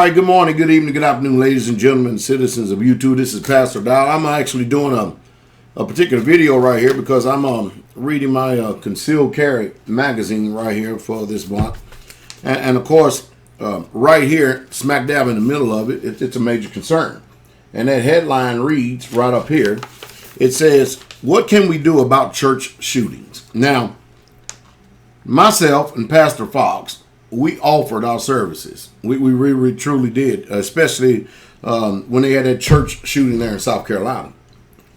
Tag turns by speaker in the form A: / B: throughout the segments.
A: right, good morning, good evening, good afternoon, ladies and gentlemen, citizens of YouTube. This is Pastor Dow. I'm actually doing a particular video right here because I'm reading my concealed carry magazine right here for this month. And of course, right here, smack dab in the middle of it, it's a major concern. And that headline reads right up here, it says, what can we do about church shootings? Now, myself and Pastor Fox, we offered our services. We really truly did, especially when they had that church shooting there in South Carolina.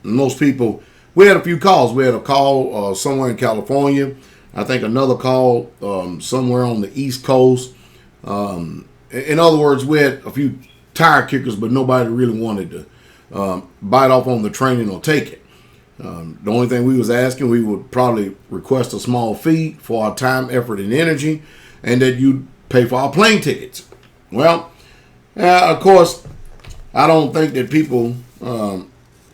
A: Most people, we had a few calls. We had a call somewhere in California. I think another call somewhere on the East Coast. In other words, we had a few tire kickers, but nobody really wanted to bite off on the training or take it. The only thing we was asking, we would probably request a small fee for our time, effort, and energy, and that you pay for our plane tickets. Well, of course, I don't think that people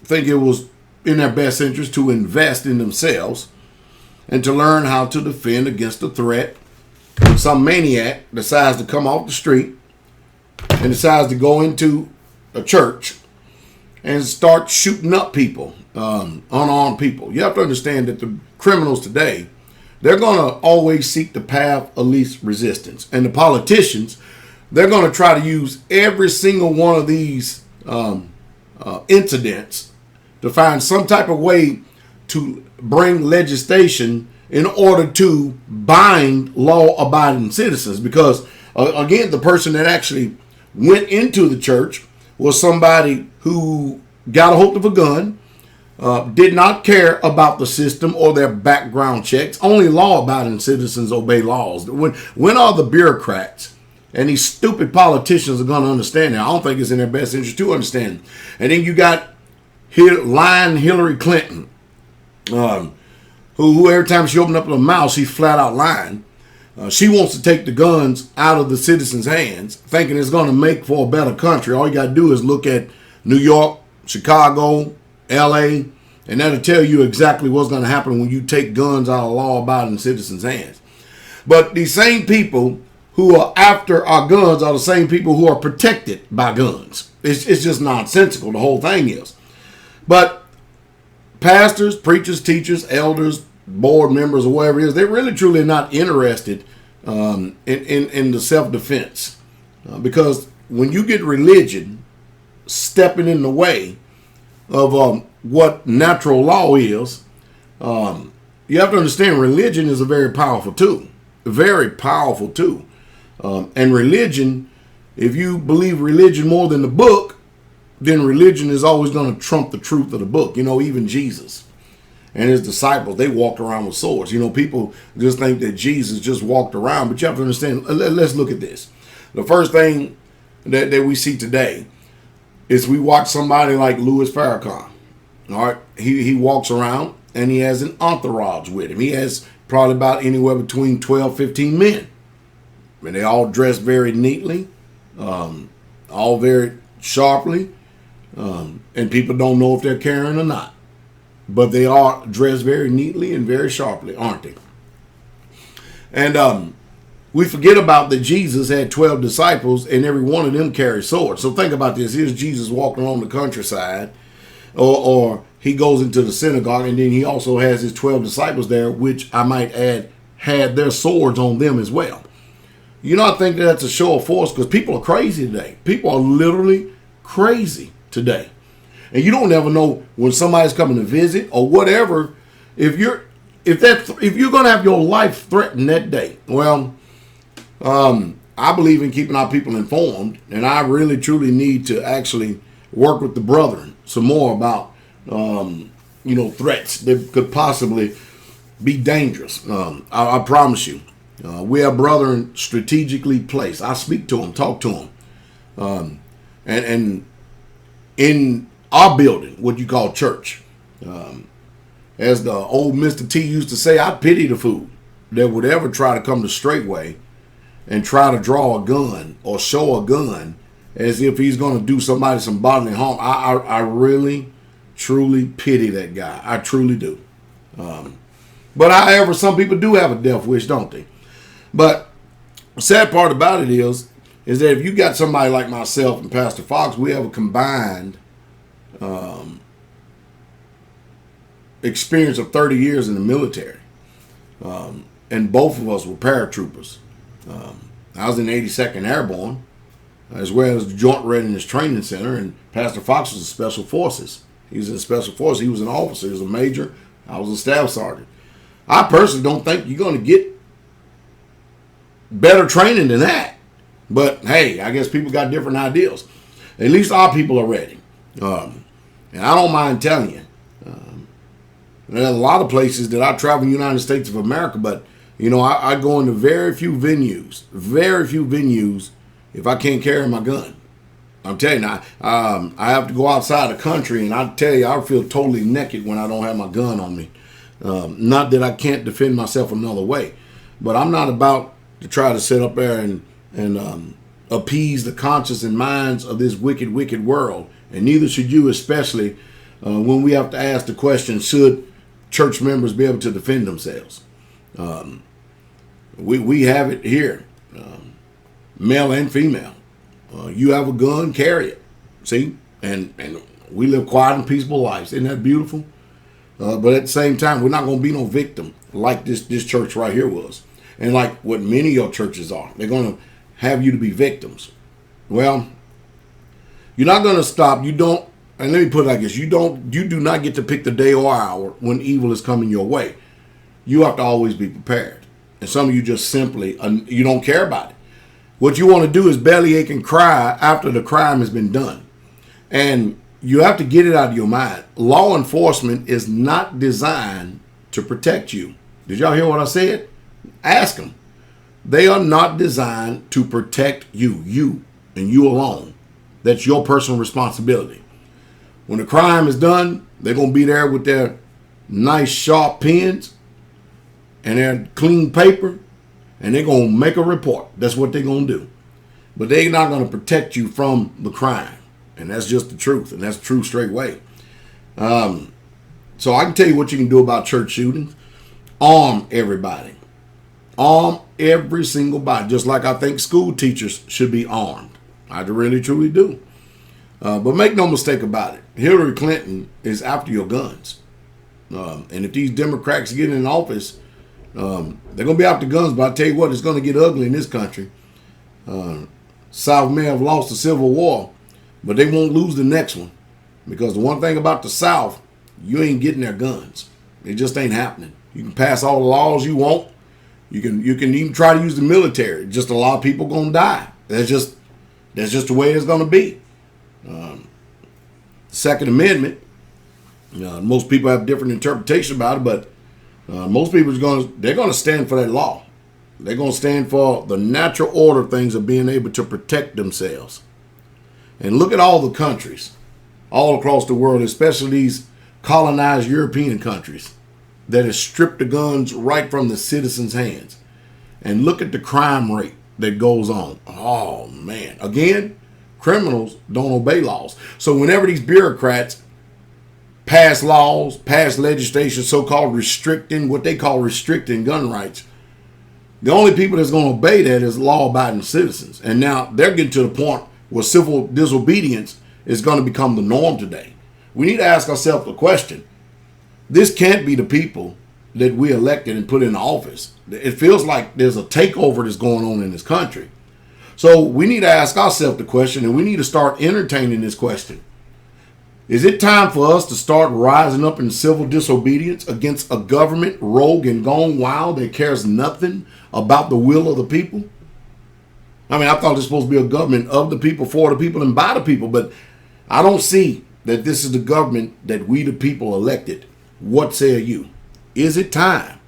A: think it was in their best interest to invest in themselves and to learn how to defend against a threat when some maniac decides to come off the street and decides to go into a church and start shooting up people, unarmed people. You have to understand that the criminals today, they're going to always seek the path of least resistance. And the politicians, they're going to try to use every single one of these incidents to find some type of way to bring legislation in order to bind law-abiding citizens. Because, again, the person that actually went into the church was somebody who got a hold of a gun, did not care about the system or their background checks. Only law-abiding citizens obey laws. When are the bureaucrats and these stupid politicians are going to understand that? I don't think it's in their best interest to understand. And then you got lying Hillary Clinton, who every time she opened up her mouth, she's flat out lying. She wants to take the guns out of the citizens' hands, thinking it's going to make for a better country. All you got to do is look at New York, Chicago, LA, and that'll tell you exactly what's going to happen when you take guns out of law-abiding citizens' hands. But these same people who are after our guns are the same people who are protected by guns. It's just nonsensical, the whole thing is. But pastors, preachers, teachers, elders, board members, or whatever it is, they're really truly not interested in the self-defense. Because when you get religion stepping in the way of what natural law is, you have to understand religion is a very powerful tool. Very powerful tool. And religion, if you believe religion more than the book, then religion is always going to trump the truth of the book. You know, even Jesus and his disciples, they walked around with swords. You know, people just think that Jesus just walked around, but you have to understand, let's look at this. The first thing that we see today is we watch somebody like Louis Farrakhan. All right, he walks around and he has an entourage with him. He has probably about anywhere between 12, 15 men. And they all dress very neatly, all very sharply, and people don't know if they're carrying or not. But they are dressed very neatly and very sharply, aren't they? And we forget about that Jesus had 12 disciples and every one of them carried swords. So think about this. Here's Jesus walking along the countryside, or he goes into the synagogue, and then he also has his 12 disciples there, which I might add had their swords on them as well. You know, I think that's a show of force because people are crazy today. People are literally crazy today. And you don't ever know when somebody's coming to visit or whatever. If you're going to have your life threatened that day, well, I believe in keeping our people informed, and I really truly need to actually work with the brethren some more about threats that could possibly be dangerous. I promise you, we have brethren strategically placed. I speak to them, talk to them, and in our building, what you call church, as the old Mr. T used to say, I pity the fool that would ever try to come the straight way and try to draw a gun or show a gun as if he's going to do somebody some bodily harm. I really, truly pity that guy. I truly do. But however, some people do have a death wish, don't they? But the sad part about it is is that if you got somebody like myself and Pastor Fox, we have a combined experience of 30 years in the military. And both of us were paratroopers. I was in the 82nd Airborne, as well as the Joint Readiness Training Center, and Pastor Fox was in Special Forces. He was in Special Forces. He was an officer. He was a major. I was a staff sergeant. I personally don't think you're going to get better training than that. But, hey, I guess people got different ideals. At least our people are ready. And I don't mind telling you, there's a lot of places that I travel in the United States of America, but, you know, I go into very few venues if I can't carry my gun. I'm telling you, I have to go outside the country, and I tell you, I feel totally naked when I don't have my gun on me. Not that I can't defend myself another way, but I'm not about to try to sit up there and appease the conscience and minds of this wicked, wicked world. And neither should you, especially when we have to ask the question, should church members be able to defend themselves? We have it here, male and female. You have a gun, carry it. See? And we live quiet and peaceful lives. Isn't that beautiful? But at the same time, we're not going to be no victim like this church right here was. And like what many of your churches are. They're going to have you to be victims. Well, you're not going to stop. You don't, and let me put it like this. You do not get to pick the day or hour when evil is coming your way. You have to always be prepared. And some of you just simply, you don't care about it. What you want to do is bellyache and cry after the crime has been done. And you have to get it out of your mind. Law enforcement is not designed to protect you. Did y'all hear what I said? Ask them. They are not designed to protect you and you alone. That's your personal responsibility. When the crime is done, they're going to be there with their nice sharp pens and their clean paper, and they're going to make a report. That's what they're going to do. But they're not going to protect you from the crime. And that's just the truth. And that's true straight away. So I can tell you what you can do about church shootings. Arm everybody. Arm every single body. Just like I think school teachers should be armed. I really, truly do. But make no mistake about it. Hillary Clinton is after your guns. And if these Democrats get in office, they're going to be after guns. But I tell you what, it's going to get ugly in this country. South may have lost the Civil War, but they won't lose the next one. Because the one thing about the South, you ain't getting their guns. It just ain't happening. You can pass all the laws you want. You can even try to use the military. Just a lot of people going to die. That's just the way it's going to be. Second Amendment, most people have different interpretation about it, but most people they're going to stand for that law. They're going to stand for the natural order of things of being able to protect themselves. And look at all the countries all across the world, especially these colonized European countries that have stripped the guns right from the citizens' hands. And look at the crime rate that goes on. Oh, man. Again, criminals don't obey laws. So whenever these bureaucrats pass laws, pass legislation, so-called restricting, what they call restricting gun rights, the only people that's going to obey that is law-abiding citizens. And now they're getting to the point where civil disobedience is going to become the norm today. We need to ask ourselves the question. This can't be the people that we elected and put in office. It feels like there's a takeover that's going on in this country. So we need to ask ourselves the question, and we need to start entertaining this question. Is it time for us to start rising up in civil disobedience against a government rogue and gone wild that cares nothing about the will of the people? I mean, I thought it's supposed to be a government of the people, for the people, and by the people, but I don't see that this is the government that we the people elected. What say you? Is it time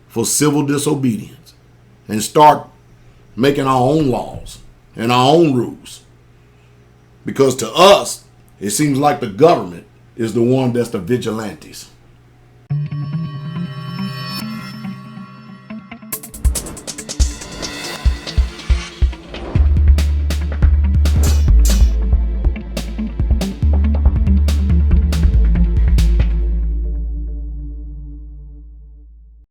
A: for civil disobedience and start making our own laws and our own rules? Because to us, it seems like the government is the one that's the vigilantes.